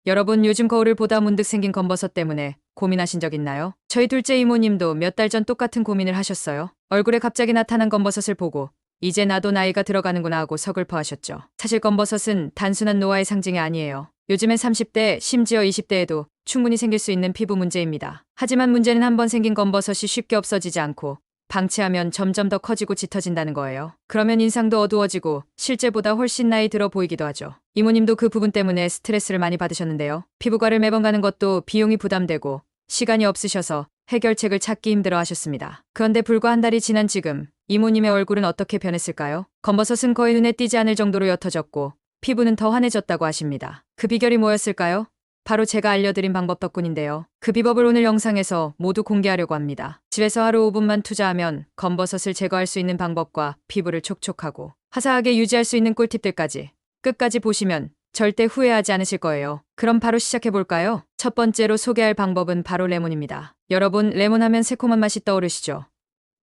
여러분 요즘 거울을 보다 문득 생긴 검버섯 때문에 고민하신 적 있나요? 저희 둘째 이모님도 몇 달 전 똑같은 고민을 하셨어요. 얼굴에 갑자기 나타난 검버섯을 보고 이제 나도 나이가 들어가는구나 하고 서글퍼하셨죠. 사실 검버섯은 단순한 노화의 상징이 아니에요. 요즘엔 30대, 심지어 20대에도 충분히 생길 수 있는 피부 문제입니다. 하지만 문제는 한번 생긴 검버섯이 쉽게 없어지지 않고 방치하면 점점 더 커지고 짙어진다는 거예요. 그러면 인상도 어두워지고 실제보다 훨씬 나이 들어 보이기도 하죠. 이모님도 그 부분 때문에 스트레스를 많이 받으셨는데요. 피부과를 매번 가는 것도 비용이 부담되고 시간이 없으셔서 해결책을 찾기 힘들어 하셨습니다. 그런데 불과 한 달이 지난 지금 이모님의 얼굴은 어떻게 변했을까요? 검버섯은 거의 눈에 띄지 않을 정도로 옅어졌고 피부는 더 환해졌다고 하십니다. 그 비결이 뭐였을까요? 바로 제가 알려드린 방법 덕분인데요. 그 비법을 오늘 영상에서 모두 공개하려고 합니다. 집에서 하루 5분만 투자하면 검버섯을 제거할 수 있는 방법과 피부를 촉촉하고 화사하게 유지할 수 있는 꿀팁들까지 끝까지 보시면 절대 후회하지 않으실 거예요. 그럼 바로 시작해볼까요? 첫 번째로 소개할 방법은 바로 레몬입니다. 여러분, 레몬하면 새콤한 맛이 떠오르시죠?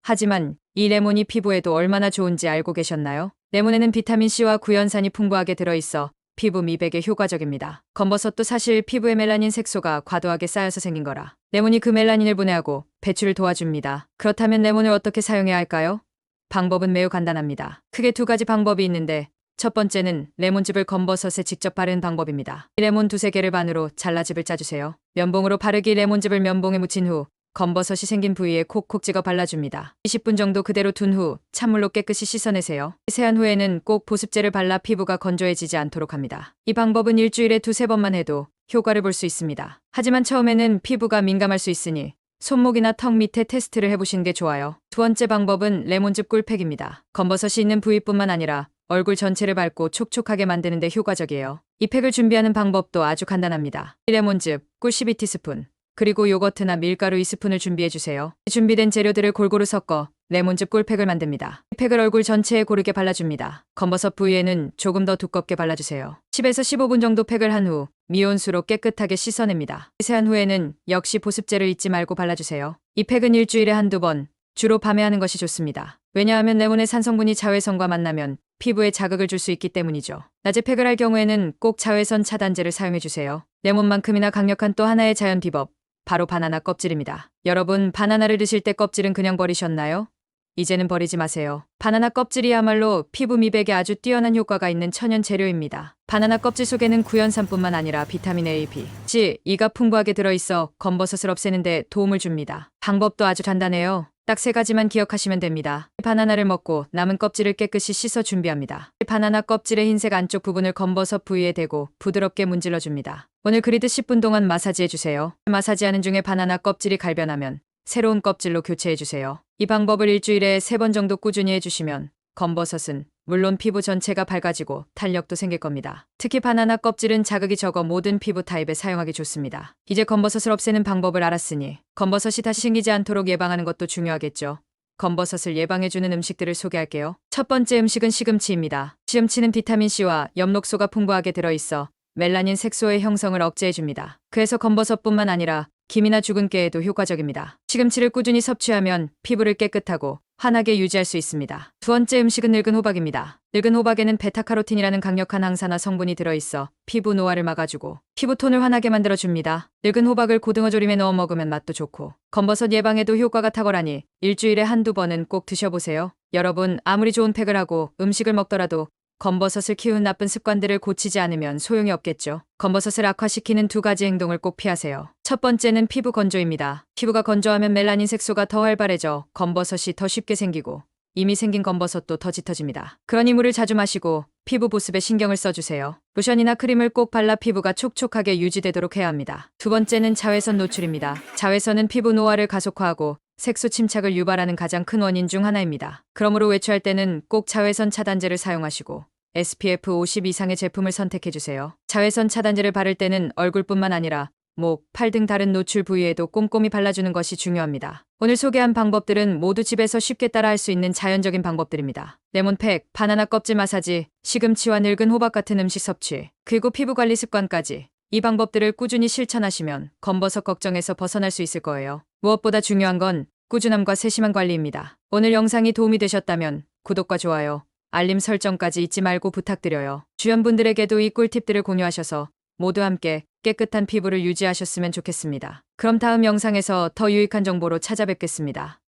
하지만 이 레몬이 피부에도 얼마나 좋은지 알고 계셨나요? 레몬에는 비타민C와 구연산이 풍부하게 들어있어 피부 미백에 효과적입니다. 검버섯도 사실 피부에 멜라닌 색소가 과도하게 쌓여서 생긴 거라 레몬이 그 멜라닌을 분해하고 배출을 도와줍니다. 그렇다면 레몬을 어떻게 사용해야 할까요? 방법은 매우 간단합니다. 크게 두 가지 방법이 있는데 첫 번째는 레몬즙을 검버섯에 직접 바르는 방법입니다. 레몬 두세 개를 반으로 잘라즙을 짜주세요. 면봉으로 바르기 레몬즙을 면봉에 묻힌 후 검버섯이 생긴 부위에 콕콕 찍어 발라줍니다. 20분 정도 그대로 둔 후 찬물로 깨끗이 씻어내세요. 세안 후에는 꼭 보습제를 발라 피부가 건조해지지 않도록 합니다. 이 방법은 일주일에 두세 번만 해도 효과를 볼 수 있습니다. 하지만 처음에는 피부가 민감할 수 있으니 손목이나 턱 밑에 테스트를 해보시는 게 좋아요. 두 번째 방법은 레몬즙 꿀팩입니다. 검버섯이 있는 부위뿐만 아니라 얼굴 전체를 밟고 촉촉하게 만드는 데 효과적이에요. 이 팩을 준비하는 방법도 아주 간단합니다. 레몬즙, 꿀 12티스푼, 그리고 요거트나 밀가루 2스푼을 준비해주세요. 준비된 재료들을 골고루 섞어 레몬즙 꿀팩을 만듭니다. 이 팩을 얼굴 전체에 고르게 발라줍니다. 검버섯 부위에는 조금 더 두껍게 발라주세요. 10에서 15분 정도 팩을 한 후 미온수로 깨끗하게 씻어냅니다. 세안 후에는 역시 보습제를 잊지 말고 발라주세요. 이 팩은 일주일에 한두 번, 주로 밤에 하는 것이 좋습니다. 왜냐하면 레몬의 산성분이 자외선과 만나면 피부에 자극을 줄 수 있기 때문이죠. 낮에 팩을 할 경우에는 꼭 자외선 차단제를 사용해주세요. 레몬만큼이나 강력한 또 하나의 자연 비법, 바로 바나나 껍질입니다. 여러분, 바나나를 드실 때 껍질은 그냥 버리셨나요? 이제는 버리지 마세요. 바나나 껍질이야말로 피부 미백에 아주 뛰어난 효과가 있는 천연 재료입니다. 바나나 껍질 속에는 구연산뿐만 아니라 비타민 A, B, C, E가 풍부하게 들어있어 검버섯을 없애는 데 도움을 줍니다. 방법도 아주 간단해요. 딱 세 가지만 기억하시면 됩니다. 바나나를 먹고 남은 껍질을 깨끗이 씻어 준비합니다. 바나나 껍질의 흰색 안쪽 부분을 검버섯 부위에 대고 부드럽게 문질러 줍니다. 오늘 그리듯 10분 동안 마사지해주세요. 마사지하는 중에 바나나 껍질이 갈변하면 새로운 껍질로 교체해주세요. 이 방법을 일주일에 3번 정도 꾸준히 해주시면 검버섯은 물론 피부 전체가 밝아지고 탄력도 생길 겁니다. 특히 바나나 껍질은 자극이 적어 모든 피부 타입에 사용하기 좋습니다. 이제 검버섯을 없애는 방법을 알았으니 검버섯이 다시 생기지 않도록 예방하는 것도 중요하겠죠. 검버섯을 예방해주는 음식들을 소개할게요. 첫 번째 음식은 시금치입니다. 시금치는 비타민C와 엽록소가 풍부하게 들어있어 멜라닌 색소의 형성을 억제해줍니다. 그래서 검버섯뿐만 아니라 김이나 죽은 깨에도 효과적입니다. 시금치를 꾸준히 섭취하면 피부를 깨끗하고 환하게 유지할 수 있습니다. 두 번째 음식은 늙은 호박입니다. 늙은 호박에는 베타카로틴이라는 강력한 항산화 성분이 들어있어 피부 노화를 막아주고 피부톤을 환하게 만들어줍니다. 늙은 호박을 고등어 조림에 넣어 먹으면 맛도 좋고 검버섯 예방에도 효과가 탁월하니 일주일에 한두 번은 꼭 드셔보세요. 여러분, 아무리 좋은 팩을 하고 음식을 먹더라도 검버섯을 키운 나쁜 습관들을 고치지 않으면 소용이 없겠죠. 검버섯을 악화시키는 두 가지 행동을 꼭 피하세요. 첫 번째는 피부 건조입니다. 피부가 건조하면 멜라닌 색소가 더 활발해져 검버섯이 더 쉽게 생기고 이미 생긴 검버섯도 더 짙어집니다. 그러니 물을 자주 마시고 피부 보습에 신경을 써주세요. 로션이나 크림을 꼭 발라 피부가 촉촉하게 유지되도록 해야 합니다. 두 번째는 자외선 노출입니다. 자외선은 피부 노화를 가속화하고 색소 침착을 유발하는 가장 큰 원인 중 하나입니다. 그러므로 외출할 때는 꼭 자외선 차단제를 사용하시고 SPF 50 이상의 제품을 선택해주세요. 자외선 차단제를 바를 때는 얼굴뿐만 아니라 목, 팔 등 다른 노출 부위에도 꼼꼼히 발라주는 것이 중요합니다. 오늘 소개한 방법들은 모두 집에서 쉽게 따라할 수 있는 자연적인 방법들입니다. 레몬팩, 바나나 껍질 마사지, 시금치와 늙은 호박 같은 음식 섭취, 그리고 피부 관리 습관까지 이 방법들을 꾸준히 실천하시면 검버섯 걱정에서 벗어날 수 있을 거예요. 무엇보다 중요한 건 꾸준함과 세심한 관리입니다. 오늘 영상이 도움이 되셨다면 구독과 좋아요, 알림 설정까지 잊지 말고 부탁드려요. 주변 분들에게도 이 꿀팁들을 공유하셔서 모두 함께 깨끗한 피부를 유지하셨으면 좋겠습니다. 그럼 다음 영상에서 더 유익한 정보로 찾아뵙겠습니다.